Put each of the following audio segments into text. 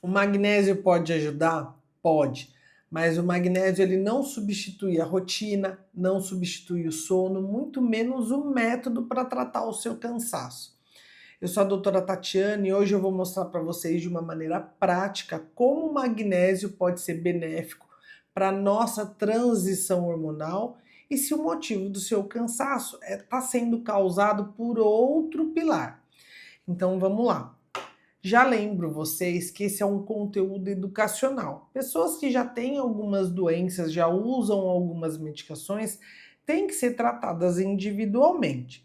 O magnésio pode ajudar? Pode, mas o magnésio ele não substitui a rotina, não substitui o sono, muito menos o método para tratar o seu cansaço. Eu sou a doutora Tatiana e hoje eu vou mostrar para vocês de uma maneira prática como o magnésio pode ser benéfico para a nossa transição hormonal e se o motivo do seu cansaço está sendo causado por outro pilar. Então vamos lá. Já lembro vocês que esse é um conteúdo educacional. Pessoas que já têm algumas doenças, já usam algumas medicações, têm que ser tratadas individualmente.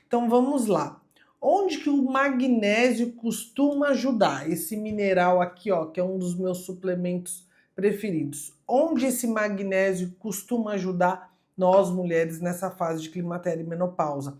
Então vamos lá. Onde que o magnésio costuma ajudar? Esse mineral aqui, ó, que é um dos meus suplementos preferidos. Onde esse magnésio costuma ajudar nós mulheres nessa fase de climatério e menopausa?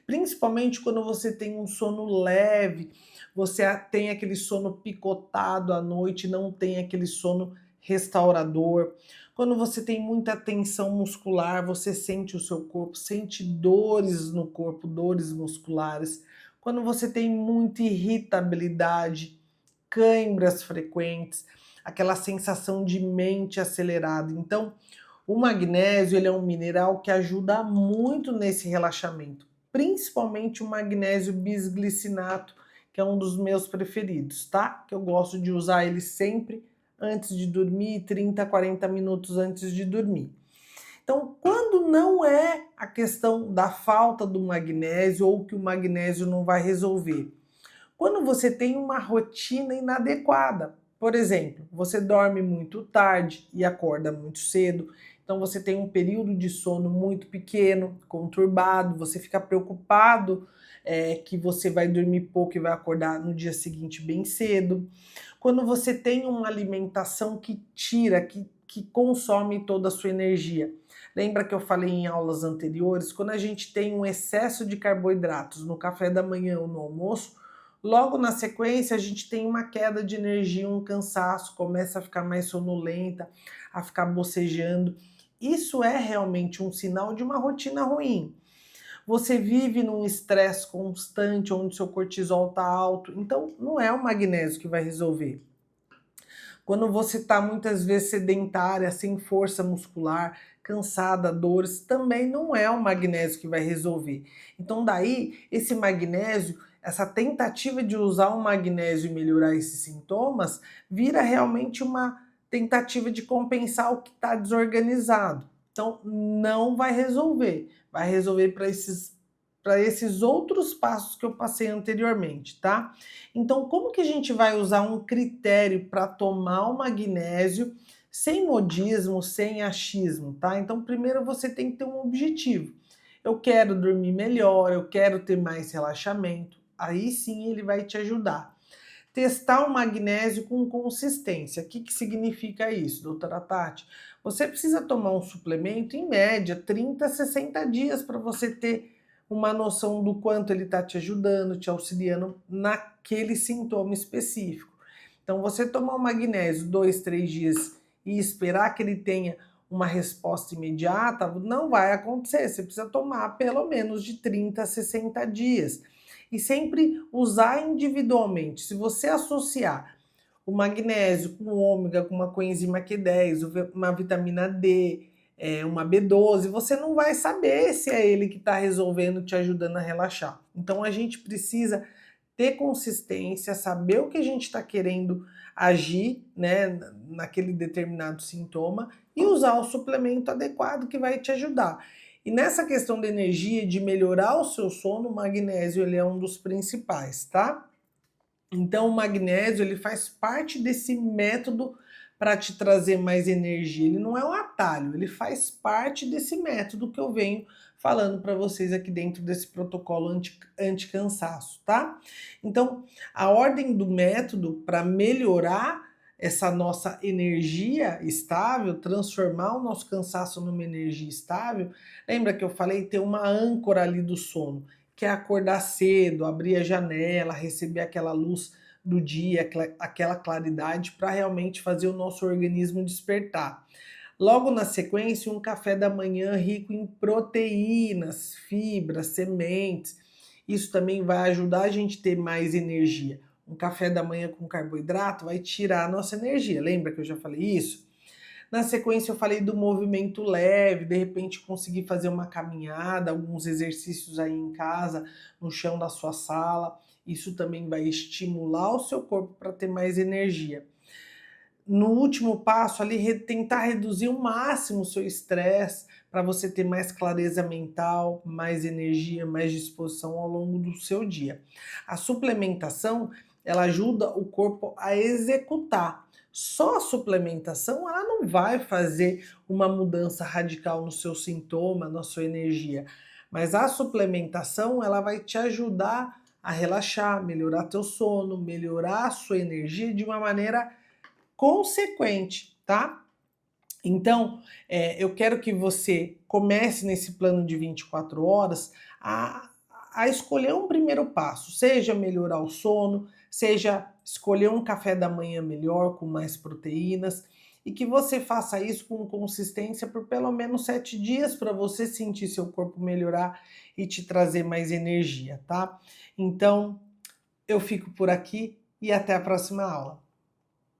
Principalmente quando você tem um sono leve, você tem aquele sono picotado à noite, não tem aquele sono restaurador. Quando você tem muita tensão muscular, você sente o seu corpo, sente dores no corpo, dores musculares. Quando você tem muita irritabilidade, câimbras frequentes, aquela sensação de mente acelerada. Então, o magnésio ele é um mineral que ajuda muito nesse relaxamento, principalmente o magnésio bisglicinato, que é um dos meus preferidos, tá? Que eu gosto de usar ele sempre antes de dormir, 30, 40 minutos antes de dormir. Então, quando não é a questão da falta do magnésio ou que o magnésio não vai resolver, quando você tem uma rotina inadequada, por exemplo, você dorme muito tarde e acorda muito cedo, então você tem um período de sono muito pequeno, conturbado, você fica preocupado que você vai dormir pouco e vai acordar no dia seguinte bem cedo. Quando você tem uma alimentação que tira, que consome toda a sua energia. Lembra que eu falei em aulas anteriores? Quando a gente tem um excesso de carboidratos no café da manhã ou no almoço, logo na sequência, a gente tem uma queda de energia, um cansaço, começa a ficar mais sonolenta, a ficar bocejando. Isso é realmente um sinal de uma rotina ruim. Você vive num estresse constante, onde seu cortisol está alto, então não é o magnésio que vai resolver. Quando você está muitas vezes sedentária, sem força muscular, cansada, dores, também não é o magnésio que vai resolver. Então daí, esse magnésio, essa tentativa de usar o magnésio e melhorar esses sintomas, vira realmente uma tentativa de compensar o que está desorganizado. Então não vai resolver. Vai resolver para esses outros passos que eu passei anteriormente, tá? Então, como que a gente vai usar um critério para tomar o magnésio sem modismo, sem achismo, tá? Então, primeiro você tem que ter um objetivo. Eu quero dormir melhor, eu quero ter mais relaxamento. Aí sim ele vai te ajudar. Testar o magnésio com consistência. O que significa isso, doutora Tati? Você precisa tomar um suplemento em média 30 a 60 dias para você ter uma noção do quanto ele está te ajudando, te auxiliando naquele sintoma específico. Então, você tomar o magnésio 2, 3 dias e esperar que ele tenha uma resposta imediata, não vai acontecer. Você precisa tomar pelo menos de 30 a 60 dias. E sempre usar individualmente. Se você associar o magnésio com o ômega, com uma coenzima Q10, uma vitamina D, uma B12, você não vai saber se é ele que está resolvendo, te ajudando a relaxar. Então a gente precisa ter consistência, saber o que a gente está querendo agir, né, naquele determinado sintoma e usar o suplemento adequado que vai te ajudar. E nessa questão da energia, de melhorar o seu sono, o magnésio ele é um dos principais, tá? Então o magnésio ele faz parte desse método para te trazer mais energia. Ele não é um atalho, ele faz parte desse método que eu venho falando para vocês aqui dentro desse protocolo anti-cansaço, tá? Então, a ordem do método para melhorar essa nossa energia estável, transformar o nosso cansaço numa energia estável, lembra que eu falei ter uma âncora ali do sono, que é acordar cedo, abrir a janela, receber aquela luz do dia, aquela claridade para realmente fazer o nosso organismo despertar. Logo na sequência, um café da manhã rico em proteínas, fibras, sementes. Isso também vai ajudar a gente a ter mais energia. um café da manhã com carboidrato vai tirar a nossa energia. Lembra que eu já falei isso? Na sequência eu falei do movimento leve, de repente conseguir fazer uma caminhada, alguns exercícios aí em casa, no chão da sua sala. Isso também vai estimular o seu corpo para ter mais energia. No último passo ali, tentar reduzir ao máximo o seu estresse, para você ter mais clareza mental, mais energia, mais disposição ao longo do seu dia. A suplementação, ela ajuda o corpo a executar. Só a suplementação, ela não vai fazer uma mudança radical no seu sintoma, na sua energia, mas a suplementação, ela vai te ajudar a relaxar, melhorar teu sono, melhorar a sua energia de uma maneira consequente, tá? Então, eu quero que você comece nesse plano de 24 horas a escolher um primeiro passo, seja melhorar o sono, seja escolher um café da manhã melhor, com mais proteínas, e que você faça isso com consistência por pelo menos 7 dias para você sentir seu corpo melhorar e te trazer mais energia, tá? Então, eu fico por aqui e até a próxima aula.